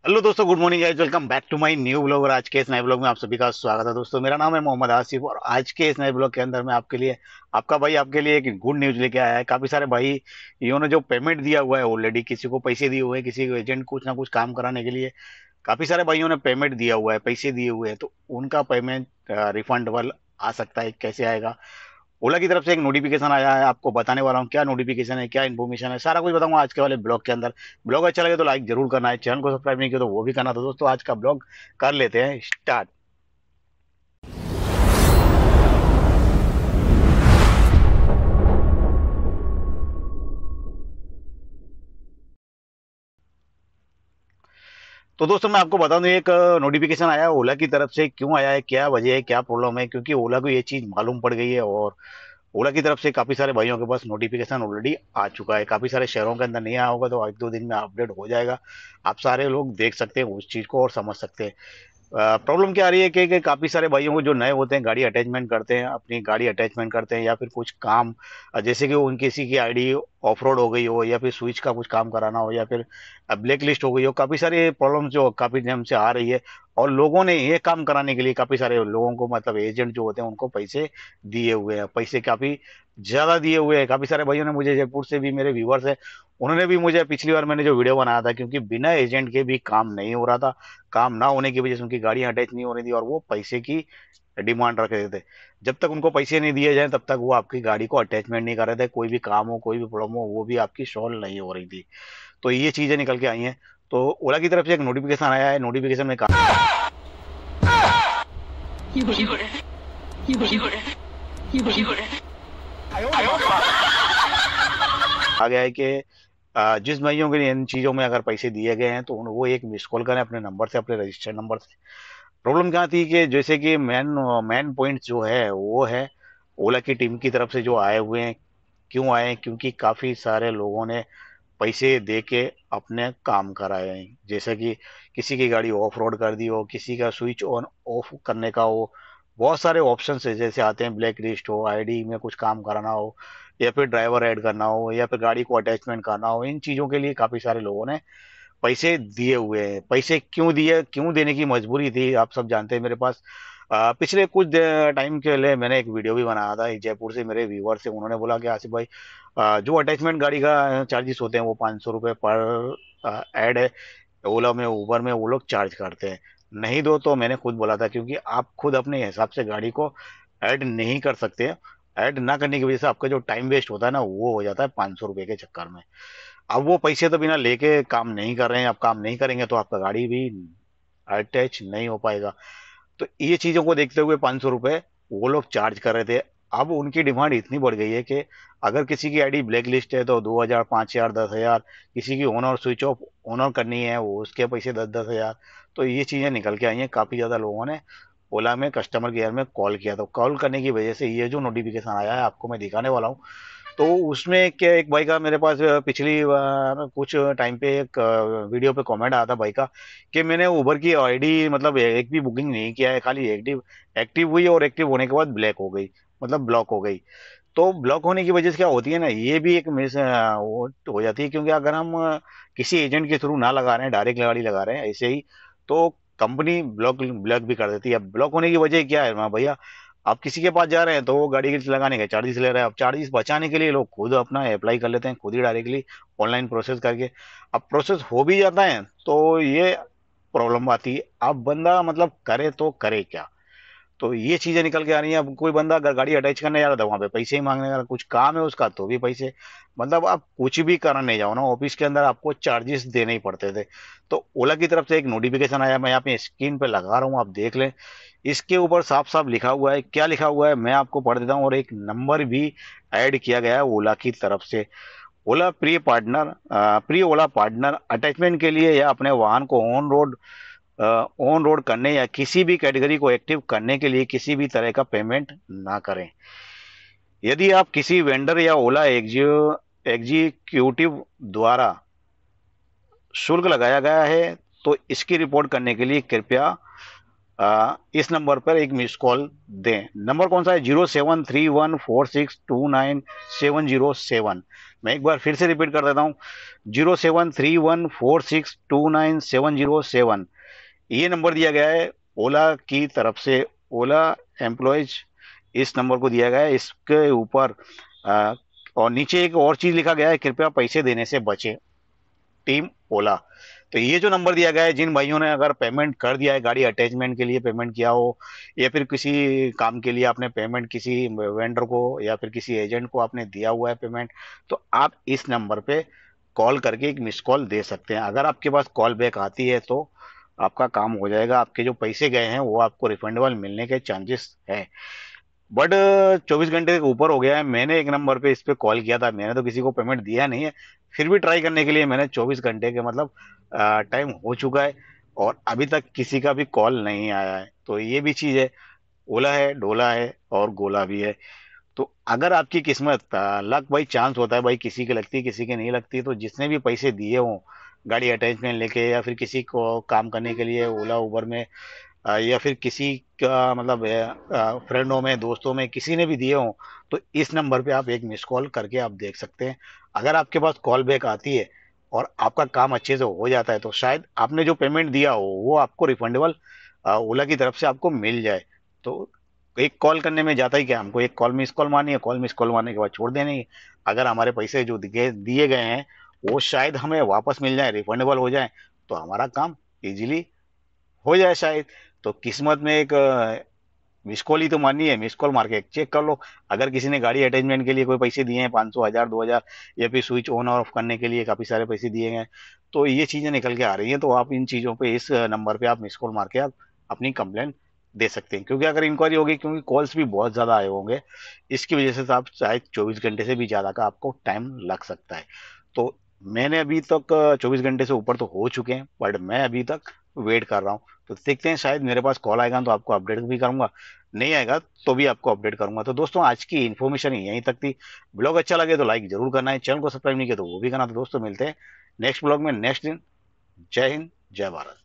Hello दोस्तों, good morning guys. Welcome back to my new blog. और आज के इस नए ब्लॉग में आप सभी का स्वागत है। दोस्तों, मेरा नाम है मोहम्मद आसिफ और आज के इस नए ब्लॉग के अंदर मैं आपके लिए आपके लिए एक गुड न्यूज लेके आया है। काफी सारे भाई इन्होंने जो पेमेंट दिया हुआ है ऑलरेडी, किसी को पैसे दिए हुए हैं, किसी को एजेंट कुछ ना कुछ काम कराने के लिए काफी सारे भाइयों ने पेमेंट दिया हुआ है, पैसे दिए हुए हैं। तो उनका पेमेंट रिफंडेबल आ सकता है। कैसे आएगा? ओला की तरफ से एक नोटिफिकेशन आया है, आपको बताने वाला हूँ क्या नोटिफिकेशन है, क्या इन्फॉर्मेशन है, सारा कुछ बताऊंगा आज के वाले ब्लॉग के अंदर। ब्लॉग अच्छा लगे तो लाइक जरूर करना है, चैनल को सब्सक्राइब नहीं किया तो वो भी करना। तो दोस्तों, आज का ब्लॉग कर लेते हैं स्टार्ट। तो दोस्तों, मैं आपको बता दूं, एक नोटिफिकेशन आया है ओला की तरफ से। क्यों आया है, क्या वजह है, क्या प्रॉब्लम है? क्योंकि ओला को ये चीज मालूम पड़ गई है और ओला की तरफ से काफी सारे भाइयों के पास नोटिफिकेशन ऑलरेडी आ चुका है। काफी सारे शहरों के अंदर नहीं आया होगा, तो आज दो दिन में अपडेट हो जाएगा। आप सारे लोग देख सकते हैं उस चीज को और समझ सकते हैं। प्रॉब्लम क्या आ रही है कि काफी सारे भाइयों को जो नए होते हैं, गाड़ी अटैचमेंट करते हैं, अपनी गाड़ी अटैचमेंट करते हैं या फिर कुछ काम, जैसे कि उनकी किसी की आईडी ऑफ रोड हो गई हो या फिर स्विच का कुछ काम कराना हो या फिर ब्लैक लिस्ट हो गई हो। काफी सारी प्रॉब्लम्स जो काफी टाइम से आ रही है और लोगों ने ये काम कराने के लिए काफी सारे लोगों को, मतलब एजेंट जो होते हैं, उनको पैसे दिए हुए हैं। पैसे काफी ज्यादा दिए हुए हैं। काफी सारे भाइयों ने मुझे, जयपुर से भी मेरे व्यूवर्स है, उन्होंने भी मुझे पिछली बार मैंने जो वीडियो बनाया था, क्योंकि बिना एजेंट के भी काम नहीं हो रहा था, काम ना होने की वजह से उनकी गाड़ियां अटैच नहीं हो रही थी और वो पैसे की डिमांड रख रहे थे। जब तक उनको पैसे नहीं दिए जाए तब तक वो आपकी गाड़ी को अटैचमेंट नहीं कर रहे थे। कोई भी काम हो, कोई भी प्रॉब्लम हो, वो भी आपकी सॉल्व नहीं हो रही थी। तो ये चीजें निकल के आई हैं। तो ओला की तरफ से एक नोटिफिकेशन आया है। नोटिफिकेशन में कहा आ गया है कि जिस भाइयों के लिए इन चीजों में अगर पैसे दिए गए हैं तो वो एक मिस कॉल करें अपने नंबर से, अपने रजिस्टर्ड नंबर से। प्रॉब्लम क्या थी कि जैसे कि मेन मेन पॉइंट जो है वो है ओला की टीम की तरफ से जो आए हुए हैं। क्यों आए हैं? क्योंकि काफी सारे लोगों ने पैसे दे के अपने काम कराए हैं। जैसे कि किसी की गाड़ी ऑफ रोड कर दी हो, किसी का स्विच ऑन ऑफ करने का हो। बहुत सारे ऑप्शन है, जैसे आते हैं ब्लैक लिस्ट हो, आईडी में कुछ काम कराना हो या फिर ड्राइवर ऐड करना हो या फिर गाड़ी को अटैचमेंट करना हो। इन चीजों के लिए काफी सारे लोगों ने पैसे दिए हुए हैं। पैसे क्यों दिए, क्यों देने की मजबूरी थी, आप सब जानते हैं। मेरे पास पिछले कुछ टाइम के लिए मैंने एक वीडियो भी बनाया था। एक जयपुर से मेरे व्यूवर से, उन्होंने बोला कि आसिफ भाई, जो अटैचमेंट गाड़ी का चार्जेस होते हैं वो 500 रुपये पर ऐड है। ओला में, उबर में वो लोग चार्ज करते हैं। नहीं दो तो मैंने खुद बोला था, क्योंकि आप खुद अपने हिसाब से गाड़ी को ऐड नहीं कर सकते। ऐड ना करने की वजह से आपका जो टाइम वेस्ट होता है ना, वो हो जाता है 500 रुपये के चक्कर में। अब वो पैसे तो बिना लेके काम नहीं कर रहे हैं। आप काम नहीं करेंगे तो आपका गाड़ी भी अटैच नहीं हो पाएगा। तो ये चीजों को देखते हुए 500 रुपये वो लोग चार्ज कर रहे थे। अब उनकी डिमांड इतनी बढ़ गई है कि अगर किसी की आईडी ब्लैक लिस्ट है तो 2,000, 5,000, 10,000। किसी की ऑन और स्विच ऑफ ऑन और करनी है, वो उसके पैसे 10-10 हज़ार। तो ये चीजें निकल के आई हैं। काफी ज्यादा लोगों ने ओला में कस्टमर केयर में कॉल किया। तो कॉल करने की वजह से ये जो नोटिफिकेशन आया है, आपको मैं दिखाने वाला हूँ। तो उसमें क्या, एक भाई का मेरे पास पिछली बार कुछ टाइम पे एक वीडियो पे कमेंट आया था भाई का कि मैंने उबर की आईडी, मतलब एक भी बुकिंग नहीं किया है, खाली एक्टिव एक्टिव हुई और एक्टिव होने के बाद ब्लैक हो गई, मतलब ब्लॉक हो गई। तो ब्लॉक होने की वजह से क्या होती है ना, ये भी एक मिस वो हो जाती है। क्योंकि अगर हम किसी एजेंट के थ्रू ना लगा रहे हैं, डायरेक्ट गाड़ी लगा रहे हैं ऐसे ही, तो कंपनी ब्लॉक ब्लॉक भी कर देती है। अब ब्लॉक होने की वजह क्या है ना भैया, आप किसी के पास जा रहे हैं तो वो गाड़ी के लगाने के चार्जेस ले रहे हैं। अब चार्जेस बचाने के लिए लोग खुद अपना अप्लाई कर लेते हैं, खुद ही डायरेक्टली ऑनलाइन प्रोसेस करके। अब प्रोसेस हो भी जाता है तो ये प्रॉब्लम आती है। अब बंदा मतलब करे तो करे क्या? तो ये चीजें निकल के आ रही हैं। अब कोई बंदा अगर गाड़ी अटैच करने जा रहा था, वहां पे पैसे ही मांगने का, कुछ काम है उसका तो भी पैसे। मतलब आप कुछ भी करने जाओ ना ऑफिस के अंदर, आपको चार्जेस देने ही पड़ते थे। तो ओला की तरफ से एक नोटिफिकेशन आया, मैं यहाँ पे स्क्रीन पे लगा रहा हूँ, आप देख लें। इसके ऊपर साफ साफ लिखा हुआ है। क्या लिखा हुआ है मैं आपको पढ़ देता हूँ, और एक नंबर भी ऐड किया गया है ओला की तरफ से। ओला प्रिय पार्टनर, प्रिय ओला पार्टनर, अटैचमेंट के लिए या अपने वाहन को ऑन रोड करने या किसी भी कैटेगरी को एक्टिव करने के लिए किसी भी तरह का पेमेंट ना करें। यदि आप किसी वेंडर या ओला एग्जीक्यूटिव द्वारा शुल्क लगाया गया है तो इसकी रिपोर्ट करने के लिए कृपया इस नंबर पर एक मिस कॉल दें। नंबर कौन सा है? 073146297007। मैं एक बार फिर से रिपीट कर देता हूँ, 073146297007। ये नंबर दिया गया है ओला की तरफ से, ओला एम्प्लॉयज इस नंबर को दिया गया है। इसके ऊपर अ, और नीचे एक और चीज लिखा गया है, कृपया पैसे देने से बचें, टीम ओला। तो ये जो नंबर दिया गया है, जिन भाइयों ने अगर पेमेंट कर दिया है, गाड़ी अटैचमेंट के लिए पेमेंट किया हो, या फिर किसी काम के लिए आपने पेमेंट किसी वेंडर को या फिर किसी एजेंट को आपने दिया हुआ है पेमेंट, तो आप इस नंबर पे कॉल करके एक मिस कॉल दे सकते हैं। अगर आपके पास कॉल बैक आती है तो आपका काम हो जाएगा, आपके जो पैसे गए हैं वो आपको रिफंडेबल मिलने के चांसेस है। बट 24 घंटे के ऊपर हो गया है, मैंने एक नंबर पे इस पे कॉल किया था, मैंने तो किसी को पेमेंट दिया नहीं है, फिर भी ट्राई करने के लिए मैंने 24 घंटे के मतलब टाइम हो चुका है और अभी तक किसी का भी कॉल नहीं आया है। तो ये भी चीज है, ओला है, डोला है और गोला भी है। तो अगर आपकी किस्मत, लक बाई चांस होता है भाई, किसी की लगती है किसी की नहीं लगती, तो जिसने भी पैसे दिए हों गाड़ी अटैचमेंट लेके या फिर किसी को काम करने के लिए ओला उबर में, या फिर किसी का मतलब फ्रेंडों में दोस्तों में किसी ने भी दिए हों, तो इस नंबर पे आप एक मिस कॉल करके आप देख सकते हैं। अगर आपके पास कॉल बैक आती है और आपका काम अच्छे से हो जाता है, तो शायद आपने जो पेमेंट दिया हो वो आपको रिफंडेबल ओला की तरफ से आपको मिल जाए। तो एक कॉल करने में जाता ही क्या, हमको एक कॉल मिस कॉल मारनी है, कॉल मिस कॉल मारने के बाद छोड़ देनी है। अगर हमारे पैसे जो दिए दिए गए हैं वो शायद हमें वापस मिल जाए, रिफंडेबल हो जाए, तो हमारा काम इजीली हो जाए शायद। तो किस्मत में एक मिस कॉल ही तो माननी है, मिस कॉल मार के चेक कर लो। अगर किसी ने गाड़ी अटैचमेंट के लिए कोई पैसे दिए हैं, 500, 1000, 2000, या फिर स्विच ऑन और ऑफ करने के लिए काफी सारे पैसे दिए हैं, तो ये चीजें निकल के आ रही हैं, तो आप इन चीजों पे इस नंबर पे आप मिस कॉल मार के आप अपनी कंप्लेंट दे सकते हैं। क्योंकि अगर इंक्वायरी होगी, क्योंकि कॉल्स भी बहुत ज्यादा आए होंगे, इसकी वजह से तो आप शायद 24 घंटे से भी ज्यादा का आपको टाइम लग सकता है। तो मैंने अभी तक 24 घंटे से ऊपर तो हो चुके हैं, बट मैं अभी तक वेट कर रहा हूँ। तो देखते हैं, शायद मेरे पास कॉल आएगा तो आपको अपडेट भी करूंगा, नहीं आएगा तो भी आपको अपडेट करूंगा। तो दोस्तों, आज की इन्फॉर्मेशन यहीं तक थी। ब्लॉग अच्छा लगे तो लाइक जरूर करना है, चैनल को सब्सक्राइब नहीं किया तो वो भी करना। तो दोस्तों, मिलते हैं नेक्स्ट ब्लॉग में नेक्स्ट दिन। जय हिंद, जय भारत।